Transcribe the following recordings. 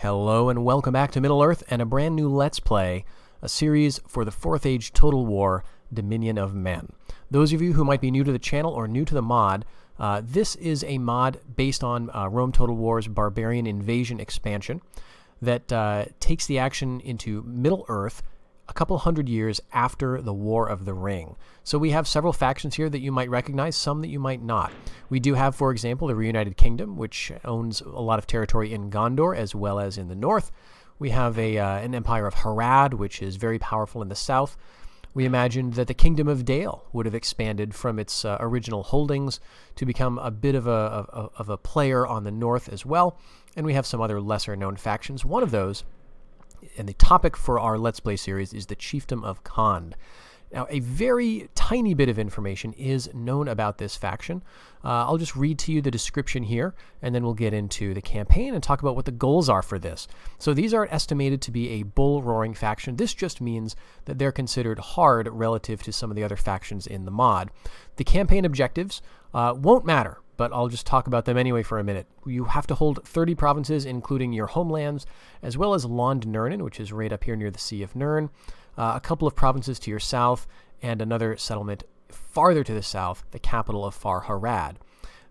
Hello and welcome back to Middle-earth and a brand new Let's Play, a series for the 4th Age Total War, Dominion of Men. Those of you who might be new to the channel or new to the mod, this is a mod based on Rome Total War's Barbarian Invasion expansion that takes the action into Middle-earth a couple hundred years after the War of the Ring. So we have several factions here that you might recognize, some that you might not. We do have, for example, the Reunited Kingdom, which owns a lot of territory in Gondor as well as in the north. We have an empire of Harad, which is very powerful in the south. We imagined that the Kingdom of Dale would have expanded from its original holdings to become a bit of a player on the north as well. And we have some other lesser-known factions. One of those, and the topic for our Let's Play series, is the Chiefdom of Khand. Now, a very tiny bit of information is known about this faction. I'll just read to you the description here, and then we'll get into the campaign and talk about what the goals are for this. So these are estimated to be a bull-roaring faction. This just means that they're considered hard relative to some of the other factions in the mod. The campaign objectives won't matter, but I'll just talk about them anyway for a minute. You have to hold 30 provinces, including your homelands, as well as Lond Nurnen, which is right up here near the Sea of Nirn, a couple of provinces to your south, and another settlement farther to the south, the capital of Far Harad.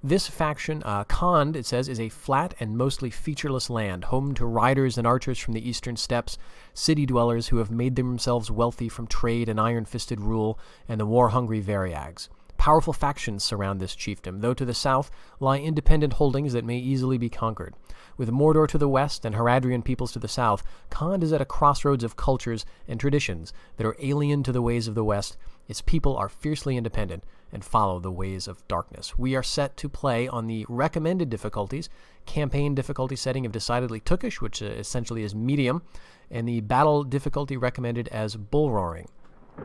This faction, Khand, it says, is a flat and mostly featureless land, home to riders and archers from the eastern steppes, city dwellers who have made themselves wealthy from trade and iron-fisted rule, and the war-hungry Variags. Powerful factions surround this chiefdom, though to the south lie independent holdings that may easily be conquered. With Mordor to the west and Haradrian peoples to the south, Khand is at a crossroads of cultures and traditions that are alien to the ways of the west. Its people are fiercely independent and follow the ways of darkness. We are set to play on the recommended difficulties, campaign difficulty setting of decidedly Tookish, which essentially is medium, and the battle difficulty recommended as bull roaring.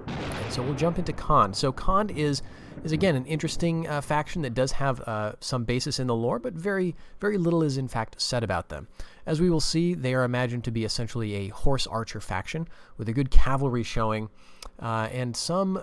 And so we'll jump into Khand. So Khand is again an interesting faction that does have some basis in the lore, but very little is in fact said about them. As we will see, they are imagined to be essentially a horse archer faction with a good cavalry showing and some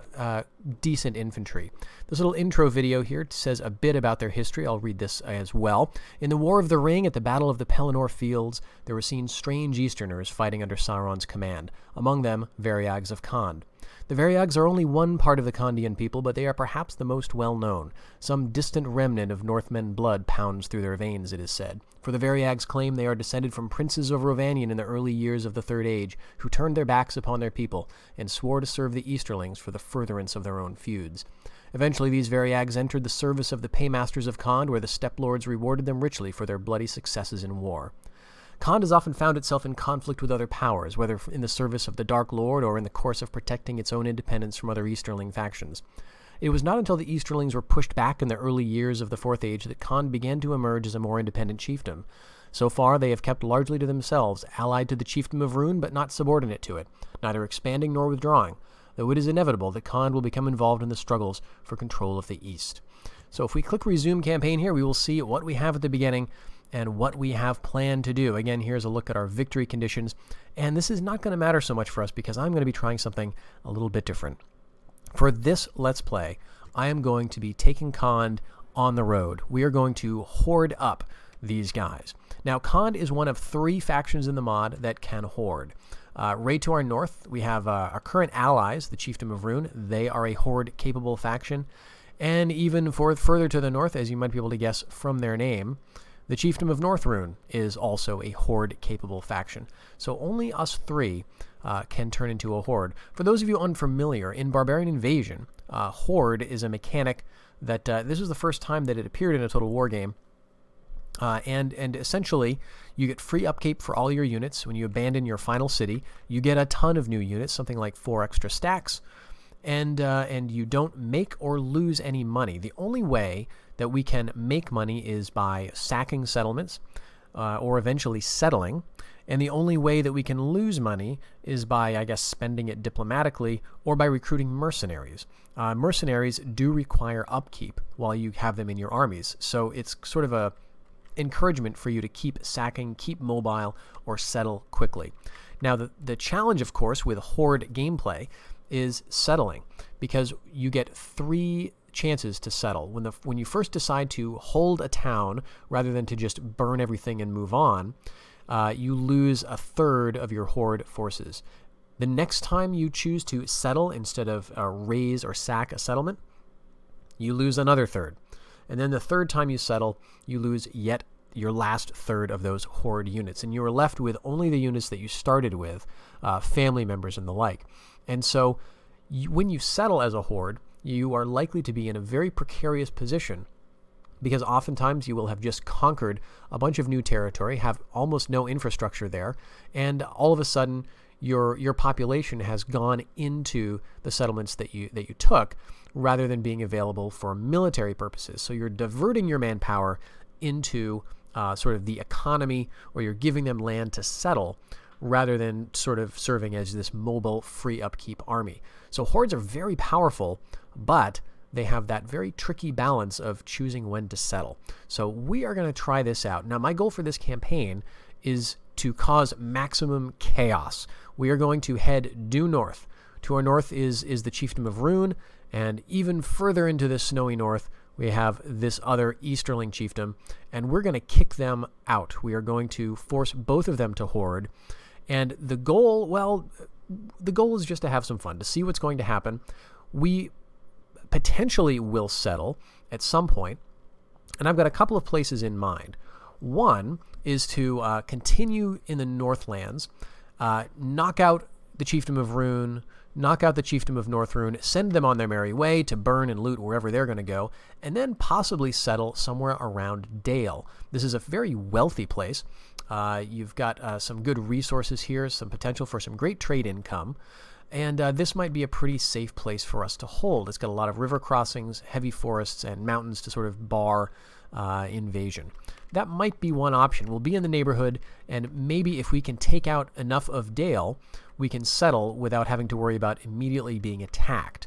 decent infantry. This little intro video here says a bit about their history. I'll read this as well. In the War of the Ring, at the Battle of the Pelennor Fields, there were seen strange Easterners fighting under Sauron's command, among them Variags of Khand. The Variags are only one part of the Khandian people, but they are perhaps the most well-known. Some distant remnant of Northmen blood pounds through their veins, it is said. For the Variags claim they are descended from princes of Rhovanion in the early years of the Third Age, who turned their backs upon their people and swore to serve the Easterlings for the furtherance of their own feuds. Eventually, these Variags entered the service of the paymasters of Khand, where the steppe lords rewarded them richly for their bloody successes in war. Khand has often found itself in conflict with other powers, whether in the service of the Dark Lord or in the course of protecting its own independence from other Easterling factions. It was not until the Easterlings were pushed back in the early years of the Fourth Age that Khand began to emerge as a more independent chiefdom. So far, they have kept largely to themselves, allied to the chiefdom of Rhûn, but not subordinate to it, neither expanding nor withdrawing, though it is inevitable that Khand will become involved in the struggles for control of the East. So if we click Resume Campaign here, we will see what we have at the beginning and what we have planned to do. Again, here's a look at our victory conditions, and this is not going to matter so much for us because I'm going to be trying something a little bit different. For this Let's Play, I am going to be taking Khand on the road. We are going to horde up these guys. Now, Khand is one of 3 factions in the mod that can horde. Right to our north, we have our current allies, the Chiefdom of Rhûn. They are a horde-capable faction. And even further to the north, as you might be able to guess from their name, the Chiefdom of North Rhûn is also a horde-capable faction. So only us 3 can turn into a horde. For those of you unfamiliar, in Barbarian Invasion, horde is a mechanic that this is the first time that it appeared in a Total War game. And essentially, you get free upkeep for all your units. When you abandon your final city, you get a ton of new units, something like 4 extra stacks, and you don't make or lose any money. The only way that we can make money is by sacking settlements or eventually settling, and the only way that we can lose money is by, I guess, spending it diplomatically or by recruiting mercenaries. Mercenaries do require upkeep while you have them in your armies, so it's sort of a encouragement for you to keep sacking, keep mobile, or settle quickly. Now, the challenge, of course, with horde gameplay is settling, because you get 3 chances to settle. When you first decide to hold a town rather than to just burn everything and move on, you lose a third of your horde forces. The next time you choose to settle instead of raise or sack a settlement, you lose another third. And then the third time you settle, you lose yet your last third of those horde units. And you are left with only the units that you started with, family members and the like. And so when you settle as a horde, you are likely to be in a very precarious position, because oftentimes you will have just conquered a bunch of new territory, have almost no infrastructure there, and all of a sudden your population has gone into the settlements that you took, rather than being available for military purposes. So you're diverting your manpower into sort of the economy, or you're giving them land to settle, rather than sort of serving as this mobile, free upkeep army. So hordes are very powerful, but they have that very tricky balance of choosing when to settle. So we are going to try this out. Now, my goal for this campaign is to cause maximum chaos. We are going to head due north. To our north is the Chiefdom of Rune, and even further into the snowy north, we have this other Easterling chiefdom, and we're going to kick them out. We are going to force both of them to horde, and the goal, well, the goal is just to have some fun, to see what's going to happen. We potentially will settle at some point, and I've got a couple of places in mind. One is to continue in the Northlands, knock out the Chiefdom of Rune, knock out the Chiefdom of North Rune, send them on their merry way to burn and loot wherever they're going to go, and then possibly settle somewhere around Dale. This is a very wealthy place. You've got some good resources here, some potential for some great trade income, and this might be a pretty safe place for us to hold. It's got a lot of river crossings, heavy forests, and mountains to sort of bar invasion. That might be one option. We'll be in the neighborhood, and maybe if we can take out enough of Dale, we can settle without having to worry about immediately being attacked.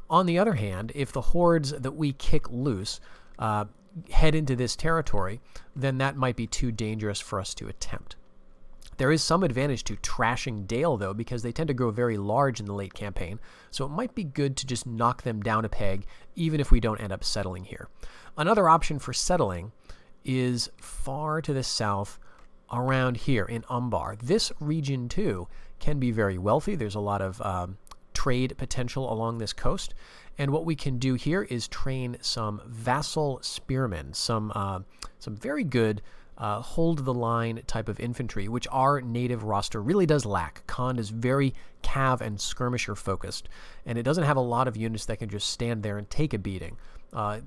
On the other hand, if the hordes that we kick loose head into this territory, then that might be too dangerous for us to attempt. There is some advantage to trashing Dale, though, because they tend to grow very large in the late campaign, so it might be good to just knock them down a peg, even if we don't end up settling here. Another option for settling is far to the south, around here in Umbar. This region, too, can be very wealthy. There's a lot of trade potential along this coast, and what we can do here is train some vassal spearmen, some very good hold the line type of infantry, which our native roster really does lack. Khand is very cav and skirmisher focused, and it doesn't have a lot of units that can just stand there and take a beating.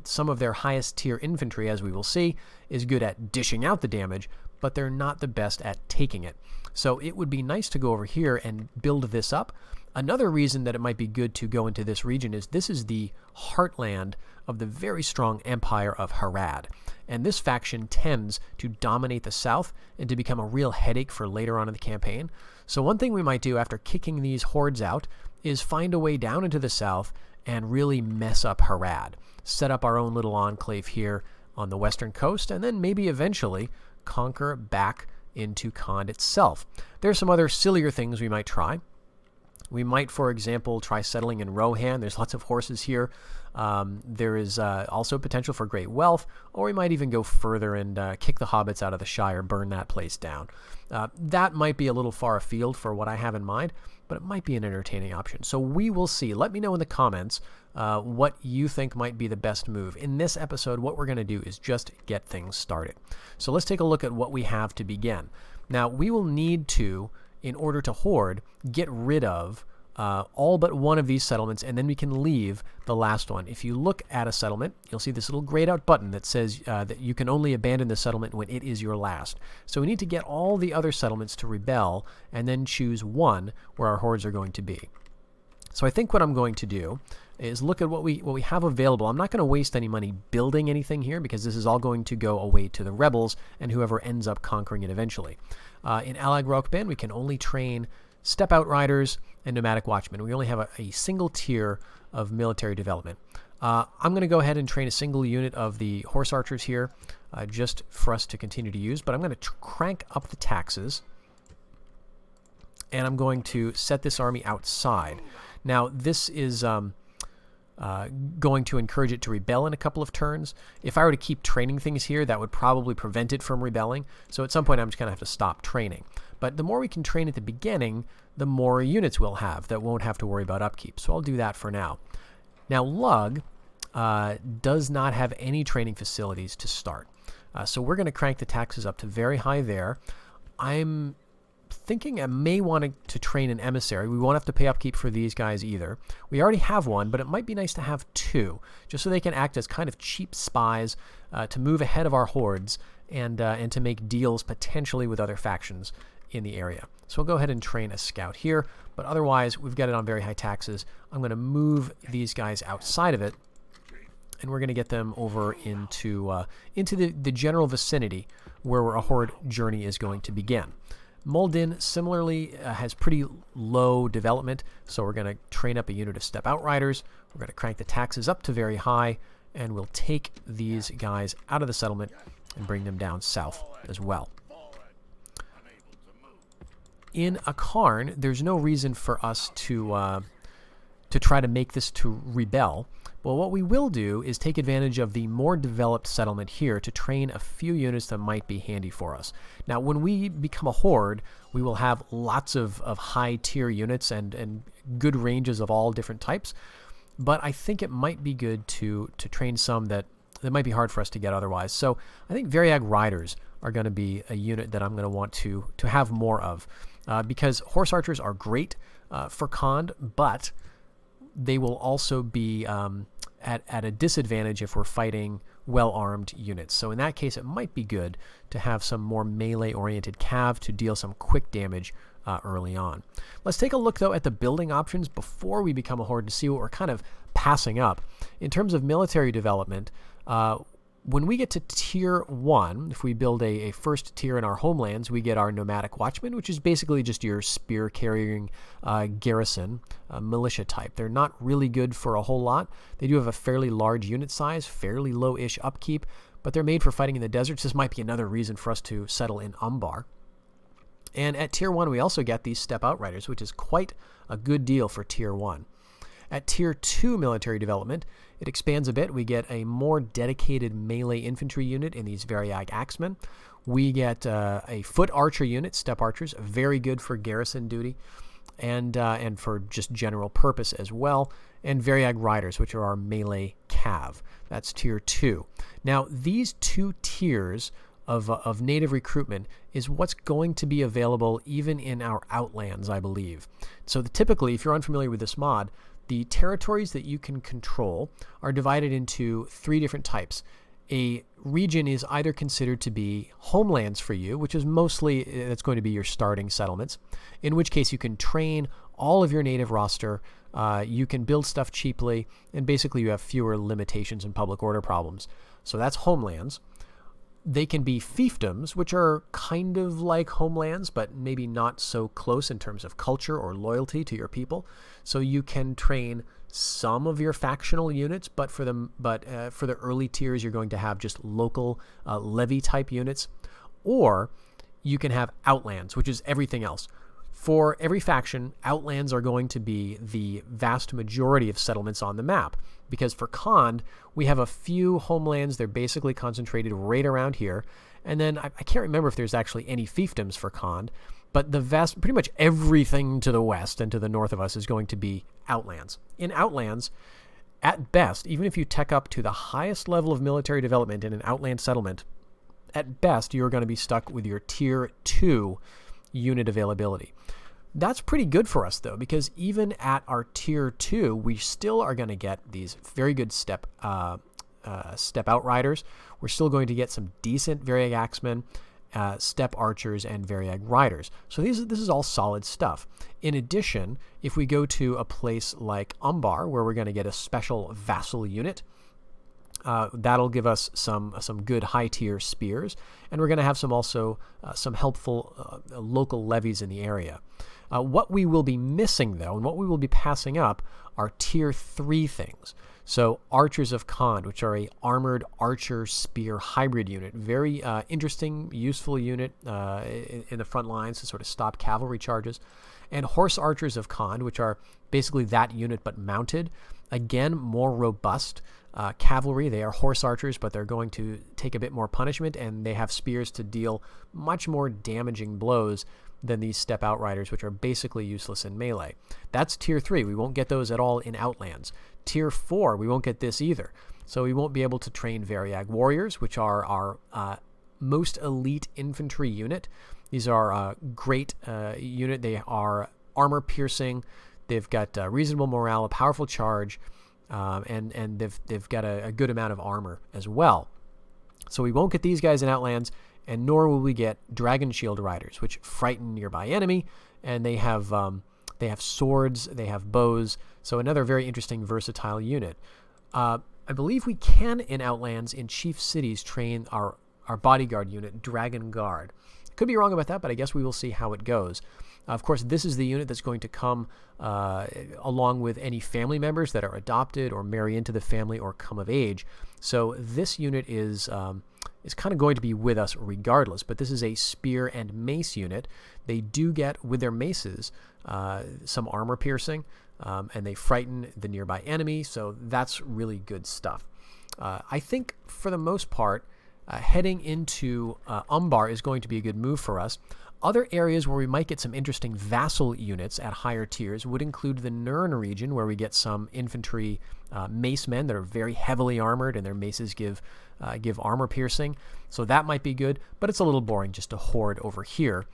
Some of their highest tier infantry, as we will see, is good at dishing out the damage, but they're not the best at taking it. So it would be nice to go over here and build this up. Another reason that it might be good to go into this region is this is the heartland of the very strong empire of Harad. And this faction tends to dominate the south and to become a real headache for later on in the campaign. So one thing we might do after kicking these hordes out is find a way down into the south and really mess up Harad. Set up our own little enclave here on the western coast, and then maybe eventually conquer back into Khand itself. There's some other sillier things we might try. We might, for example, try settling in Rohan. There's lots of horses here. There is also potential for great wealth, or we might even go further and kick the hobbits out of the Shire, burn that place down. That might be a little far afield for what I have in mind, but it might be an entertaining option. So we will see. Let me know in the comments what you think might be the best move. In this episode, what we're going to do is just get things started. So let's take a look at what we have to begin. Now, we will need to, in order to horde, get rid of all but one of these settlements, and then we can leave the last one. If you look at a settlement, you'll see this little grayed out button that says that you can only abandon the settlement when it is your last. So we need to get all the other settlements to rebel and then choose one where our hordes are going to be. So I think what I'm going to do is look at what we have available. I'm not going to waste any money building anything here because this is all going to go away to the rebels and whoever ends up conquering it eventually. In Alag Rokban, we can only train step out riders and nomadic watchmen. We only have a single tier of military development. I'm going to go ahead and train a single unit of the horse archers here just for us to continue to use, but I'm going to crank up the taxes, and I'm going to set this army outside. Now, this is going to encourage it to rebel in a couple of turns. If I were to keep training things here, that would probably prevent it from rebelling. So at some point, I'm just going to have to stop training. But the more we can train at the beginning, the more units we'll have that won't have to worry about upkeep. So I'll do that for now. Now, Lug does not have any training facilities to start. So we're going to crank the taxes up to very high there. I'm thinking I may want to train an emissary. We won't have to pay upkeep for these guys either. We already have one, but it might be nice to have two, just so they can act as kind of cheap spies to move ahead of our hordes and to make deals potentially with other factions in the area. So we'll go ahead and train a scout here, but otherwise we've got it on very high taxes. I'm going to move these guys outside of it, and we're going to get them over into the general vicinity where a horde journey is going to begin. Muldin similarly has pretty low development, so we're going to train up a unit of step outriders. We're going to crank the taxes up to very high, and we'll take these guys out of the settlement and bring them down south as well. In Akarn, there's no reason for us to try to make this to rebel. Well, what we will do is take advantage of the more developed settlement here to train a few units that might be handy for us. Now, when we become a horde, we will have lots of high-tier units and good ranges of all different types, but I think it might be good to train some that might be hard for us to get otherwise. So I think Variag Riders are going to be a unit that I'm going to want to have more of, because horse archers are great for Khand, but they will also be at a disadvantage if we're fighting well-armed units. So in that case, it might be good to have some more melee-oriented cav to deal some quick damage early on. Let's take a look, though, at the building options before we become a horde to see what we're kind of passing up. In terms of military development, when we get to Tier 1, if we build a first tier in our homelands, we get our Nomadic Watchman, which is basically just your spear-carrying garrison militia type. They're not really good for a whole lot. They do have a fairly large unit size, fairly low-ish upkeep, but they're made for fighting in the deserts. This might be another reason for us to settle in Umbar. And at Tier 1, we also get these Step Outriders, which is quite a good deal for Tier 1. At Tier 2 military development, it expands a bit. We get a more dedicated melee infantry unit in these Variag Axemen. We get a foot archer unit, step archers, very good for garrison duty and for just general purpose as well. And Variag Riders, which are our melee cav. That's Tier 2. Now, these two tiers of native recruitment is what's going to be available even in our Outlands, I believe. So typically, if you're unfamiliar with this mod, the territories that you can control are divided into three different types. A region is either considered to be homelands for you, which is mostly, that's going to be your starting settlements, in which case you can train all of your native roster, you can build stuff cheaply, and basically you have fewer limitations and public order problems. So that's homelands. They can be fiefdoms, which are kind of like homelands, but maybe not so close in terms of culture or loyalty to your people. So you can train some of your factional units, but for the early tiers, you're going to have just local levy type units. Or you can have outlands, which is everything else. For every faction, outlands are going to be the vast majority of settlements on the map. Because for Khand, we have a few homelands. They're basically concentrated right around here. And then I can't remember if there's actually any fiefdoms for Khand, but pretty much everything to the west and to the north of us is going to be outlands. In outlands, at best, even if you tech up to the highest level of military development in an outland settlement, at best, you're going to be stuck with your Tier 2 unit availability. That's pretty good for us, though, because even at our Tier 2, we still are going to get these very good step outriders. We're still going to get some decent Variag Axemen, step archers, and Variag Riders. So this is all solid stuff. In addition, if we go to a place like Umbar, where we're going to get a special vassal unit, that'll give us some good high-tier spears, and we're going to have some helpful local levies in the area. What we will be missing, though, and what we will be passing up are tier 3 things. So Archers of Khand, which are a armored archer spear hybrid unit. Very interesting, useful unit in the front lines to sort of stop cavalry charges. And Horse Archers of Khand, which are basically that unit but mounted. Again, more robust cavalry. They are horse archers, but they're going to take a bit more punishment, and they have spears to deal much more damaging blows than these steppe outriders, which are basically useless in melee. That's tier 3. We won't get those at all in Outlands. Tier 4, we won't get this either. So we won't be able to train Variag Warriors, which are our most elite infantry unit. These are a great unit. They are armor piercing. They've got reasonable morale, a powerful charge, and they've got a good amount of armor as well. So we won't get these guys in Outlands, and nor will we get Dragon Shield Riders, which frighten nearby enemy, and they have swords, they have bows, so another very interesting, versatile unit. I believe we can, in Outlands, in Chief Cities, train our bodyguard unit, Dragon Guard. Could be wrong about that, but I guess we will see how it goes. Of course, this is the unit that's going to come along with any family members that are adopted or marry into the family or come of age. So this unit is kind of going to be with us regardless, but this is a spear and mace unit. They do get, with their maces, some armor piercing, and they frighten the nearby enemy, so that's really good stuff. I think, for the most part, heading into Umbar is going to be a good move for us. Other areas where we might get some interesting vassal units at higher tiers would include the Nirn region, where we get some infantry mace men that are very heavily armored, and their maces give armor piercing. So that might be good, but it's a little boring just to horde over here.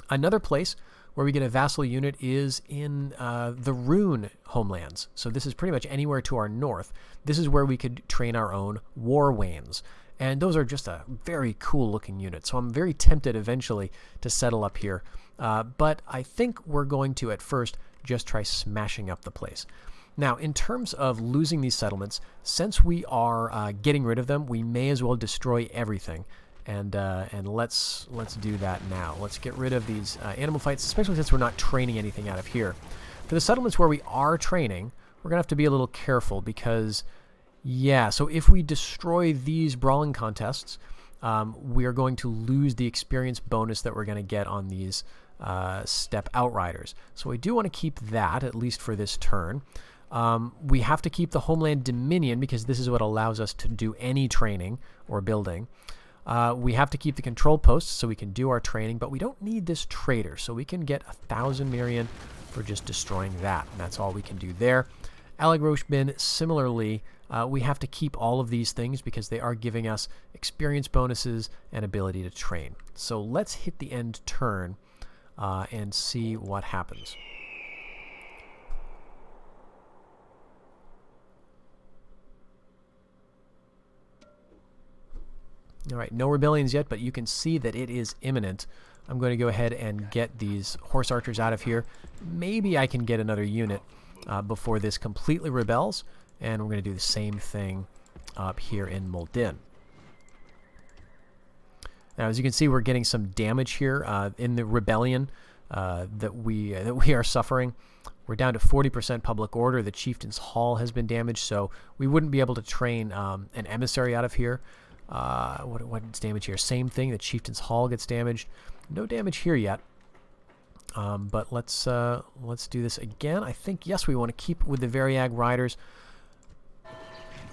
Another place where we get a vassal unit is in the Rune homelands. So this is pretty much anywhere to our north. This is where we could train our own war wains. And those are just a very cool looking unit. So I'm very tempted eventually to settle up here. But I think we're going to, at first, just try smashing up the place. Now, in terms of losing these settlements, since we are getting rid of them, we may as well destroy everything. And let's do that now. Let's get rid of these animal fights, especially since we're not training anything out of here. For the settlements where we are training, we're going to have to be a little careful because... yeah, so if we destroy these brawling contests, we are going to lose the experience bonus that we're going to get on these steppe outriders. So we do want to keep that, at least for this turn. We have to keep the Homeland Dominion because this is what allows us to do any training or building. We have to keep the control posts so we can do our training, but we don't need this trader, so we can get 1,000 Mirian for just destroying that, and that's all we can do there. Allegroshbin, similarly, we have to keep all of these things because they are giving us experience bonuses and ability to train. So let's hit the end turn and see what happens. All right, no rebellions yet, but you can see that it is imminent. I'm going to go ahead and get these horse archers out of here. Maybe I can get another unit before this completely rebels, and we're going to do the same thing up here in Moldin. Now, as you can see, we're getting some damage here in the rebellion that we are suffering. We're down to 40% public order. The Chieftain's Hall has been damaged, so we wouldn't be able to train an emissary out of here. What's damage here? Same thing. The Chieftain's Hall gets damaged. No damage here yet. But let's do this again. I think, yes, we want to keep with the Variag Riders.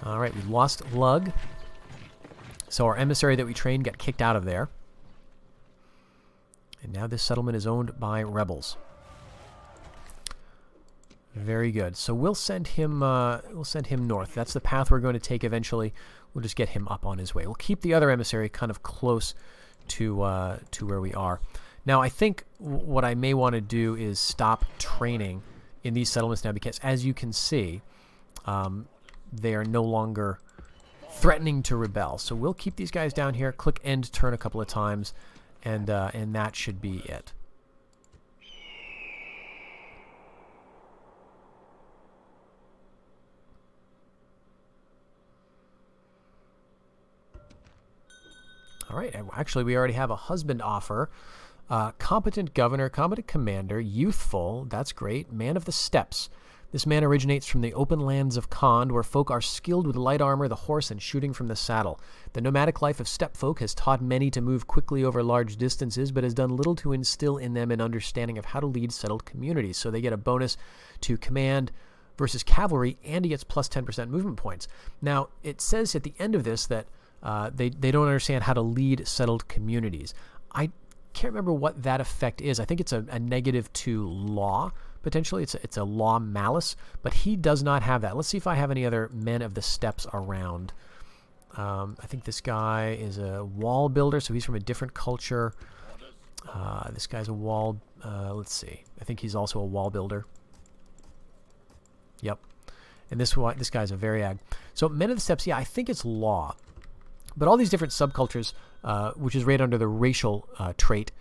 All right, we lost Lug. So our emissary that we trained got kicked out of there. And now this settlement is owned by rebels. Very good. So we'll send him north. That's the path we're going to take eventually. We'll just get him up on his way. We'll keep the other emissary kind of close to where we are. Now, I think what I may want to do is stop training in these settlements now because, as you can see, they are no longer threatening to rebel. So we'll keep these guys down here, click end turn a couple of times, and that should be it. All right, actually we already have a husband offer. Competent governor, competent commander, youthful, that's great. Man of the steppes. This man originates from the open lands of Khand, where folk are skilled with light armor, the horse, and shooting from the saddle. The nomadic life of steppe folk has taught many to move quickly over large distances, but has done little to instill in them an understanding of how to lead settled communities. So they get a bonus to command versus cavalry, and he gets plus 10% movement points. Now, it says at the end of this that they don't understand how to lead settled communities. I can't remember what that effect is. I think it's a negative to law. Potentially, it's a law malice, but he does not have that. Let's see if I have any other men of the steppes around. I think this guy is a wall builder, so he's from a different culture. This guy's a wall... let's see. I think he's also a wall builder. Yep. And this guy's a Variag. So men of the steppes, yeah, I think it's law. But all these different subcultures, which is right under the racial trait,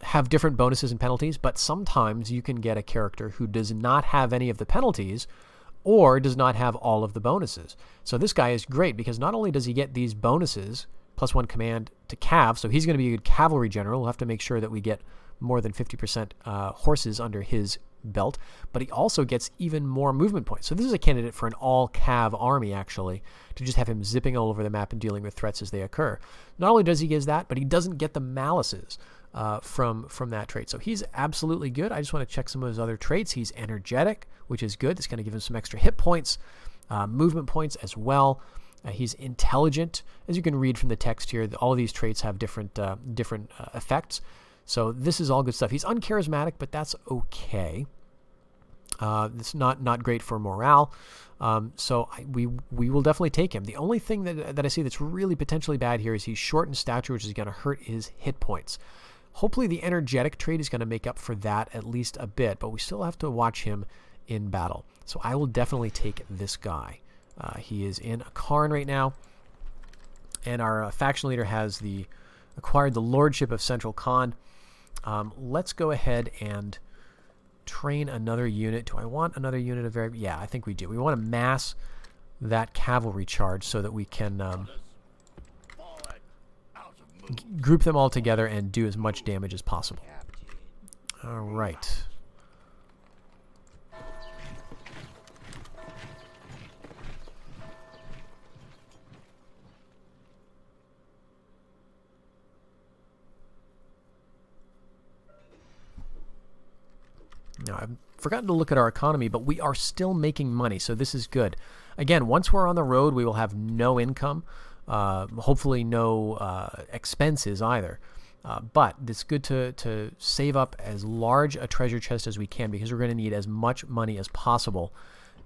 have different bonuses and penalties, but sometimes you can get a character who does not have any of the penalties or does not have all of the bonuses. So this guy is great because not only does he get these bonuses, plus 1 command to cav, so he's going to be a good cavalry general. We'll have to make sure that we get more than 50% horses under his belt, but he also gets even more movement points. So this is a candidate for an all-cav army, actually, to just have him zipping all over the map and dealing with threats as they occur. Not only does he get that, but he doesn't get the malices from that trait. So he's absolutely good. I just want to check some of his other traits. He's energetic, which is good. It's going to give him some extra hit points, movement points as well. He's intelligent. As you can read from the text here, all of these traits have different effects. So this is all good stuff. He's uncharismatic, but that's okay. It's not great for morale. So we will definitely take him. The only thing that I see that's really potentially bad here is he's short in stature, which is going to hurt his hit points. Hopefully the energetic trait is going to make up for that at least a bit, but we still have to watch him in battle. So I will definitely take this guy. He is in a Karn right now, and our faction leader has acquired the lordship of Central Khand. Let's go ahead and train another unit. Do I want another unit of Variag? Yeah, I think we do. We want to mass that cavalry charge so that we can group them all together and do as much damage as possible. All right. Now, I've forgotten to look at our economy, but we are still making money, so this is good. Again, once we're on the road, we will have no income, hopefully no expenses either. But it's good to save up as large a treasure chest as we can because we're going to need as much money as possible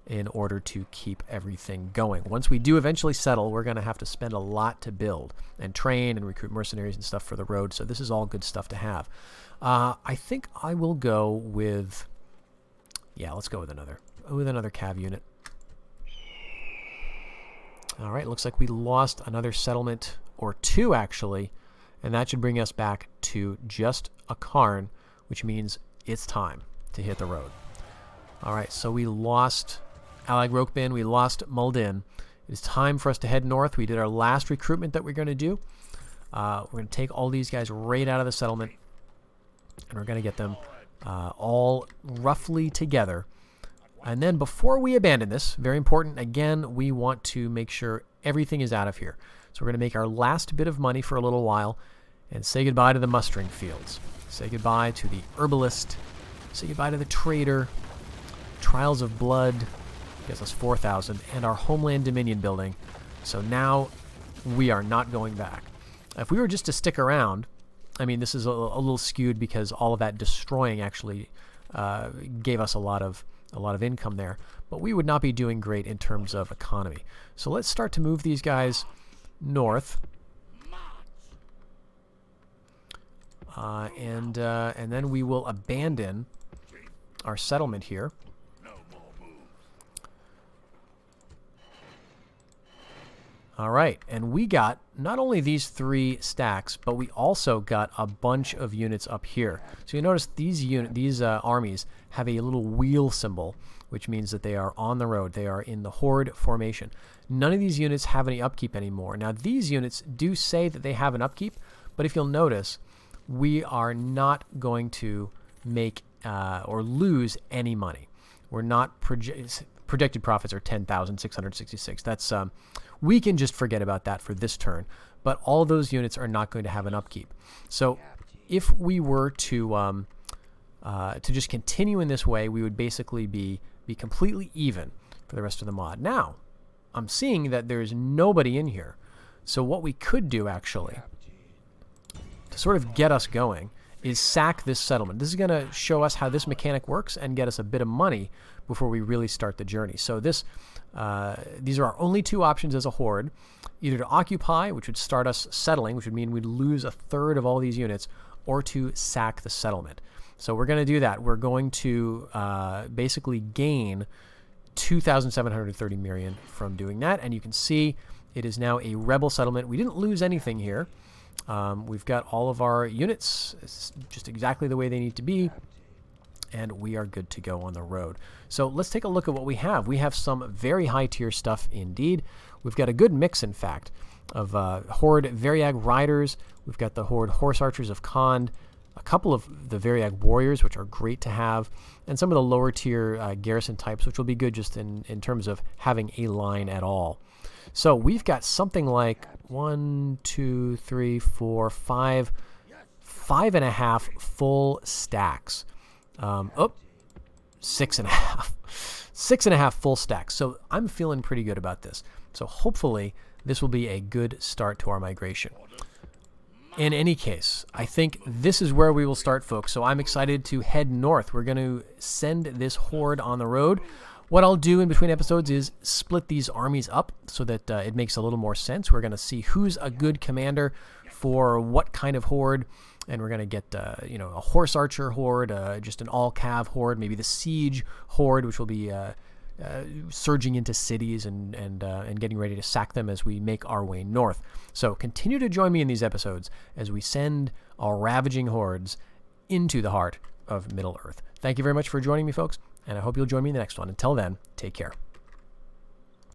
in order to keep everything going. Once we do eventually settle, we're going to have to spend a lot to build and train and recruit mercenaries and stuff for the road, so this is all good stuff to have. I think I will go with... Yeah, let's go with another cav unit. All right, looks like we lost another settlement, or two actually, and that should bring us back to just a Karn, which means it's time to hit the road. All right, so we lost Alag Rokbin, we lost Muldin. It is time for us to head north. We did our last recruitment that we're going to do. We're going to take all these guys right out of the settlement, and we're going to get them all roughly together. And then before we abandon this, very important, again, we want to make sure everything is out of here. So we're going to make our last bit of money for a little while and say goodbye to the mustering fields. Say goodbye to the herbalist. Say goodbye to the trader. Trials of Blood gives us 4,000. And our Homeland Dominion building. So now we are not going back. If we were just to stick around, I mean, this is a little skewed because all of that destroying actually gave us a lot of income there, but we would not be doing great in terms of economy. So let's start to move these guys north, and then we will abandon our settlement here. All right, and we got not only these 3 stacks, but we also got a bunch of units up here. So you notice these armies have a little wheel symbol, which means that they are on the road. They are in the horde formation. None of these units have any upkeep anymore. Now these units do say that they have an upkeep, but if you'll notice, we are not going to make or lose any money. We're not projected profits are 10,666. That's we can just forget about that for this turn. But all those units are not going to have an upkeep. So if we were to just continue in this way, we would basically be completely even for the rest of the mod. Now, I'm seeing that there's nobody in here. So what we could do, actually, to sort of get us going, is sack this settlement. This is going to show us how this mechanic works and get us a bit of money before we really start the journey. So these are our only two options as a horde. Either to occupy, which would start us settling, which would mean we'd lose a third of all these units, or to sack the settlement. So we're going to do that. We're going to basically gain 2,730 million from doing that. And you can see it is now a rebel settlement. We didn't lose anything here. We've got all of our units just exactly the way they need to be, and we are good to go on the road. So let's take a look at what we have. We have some very high tier stuff indeed. We've got a good mix, in fact, of Horde Variag Riders. We've got the Horde Horse Archers of Khand, a couple of the Variag Warriors, which are great to have, and some of the lower tier garrison types, which will be good just in terms of having a line at all. So we've got something like 1, 2, 3, 4, 5, 5.5 full stacks. 6.5. 6.5 full stacks. So I'm feeling pretty good about this. So hopefully this will be a good start to our migration. In any case, I think this is where we will start, folks. So I'm excited to head north. We're going to send this horde on the road. What I'll do in between episodes is split these armies up so that it makes a little more sense. We're going to see who's a good commander for what kind of horde, and we're going to get a horse archer horde, just an all cav horde, maybe the siege horde, which will be surging into cities and getting ready to sack them as we make our way north. So continue to join me in these episodes as we send our ravaging hordes into the heart of Middle Earth. Thank you very much for joining me, folks, and I hope you'll join me in the next one. Until then, take care.